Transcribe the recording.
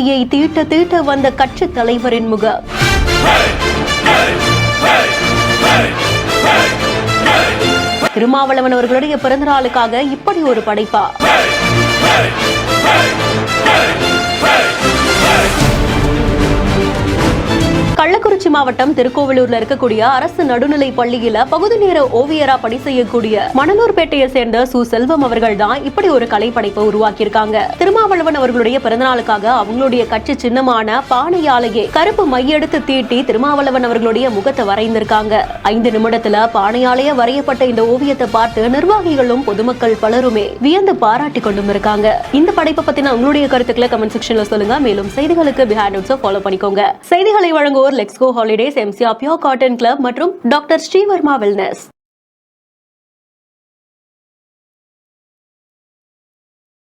பானையை தீட்ட தீட்ட வந்த கட்சி தலைவரின் முகம். திருமாவளவன் அவர்களுடைய பிறந்த நாளுக்காக இப்படி ஒரு படைப்பா? கள்ளக்குறிச்சி மாவட்டம் திருக்கோவிலூர்ல இருக்கக்கூடிய அரசு நடுநிலை பள்ளியில பகுதி நேர ஓவியரா பணி செய்யக்கூடிய மணலூர்பேட்டையை சேர்ந்த சு செல்வம் அவர்கள் தான் இப்படி ஒரு கலைப்படைப்பை உருவாக்கியிருக்காங்க. திருமாவளவன் அவர்களுடைய பிறந்தநாளுக்காக அவங்களுடைய கட்சி சின்னமான பானையாலேயே கருப்பு மையெடுத்து தீட்டி திருமாவளவன் அவர்களுடைய முகத்தை வரைந்திருக்காங்க. 5 நிமிடத்துல பானையாலேயே வரையப்பட்ட இந்த ஓவியத்தை பார்த்து நிர்வாகிகளும் பொதுமக்கள் பலருமே வியந்து பாராட்டி கொண்டும் இருக்காங்க. இந்த படைப்பை பத்தின உங்களுடைய கருத்துக்களை கமெண்ட் செக்ஷன்ல சொல்லுங்க. மேலும் செய்திகளுக்கு பிஹைண்ட் நியூஸை ஃபாலோ பண்ணிக்கோங்க. செய்திகளை வழங்குவோர் let's go holidays, MCR pure cotton club மற்றும் டாக்டர் ஸ்ரீவர்மா வெல்னஸ்.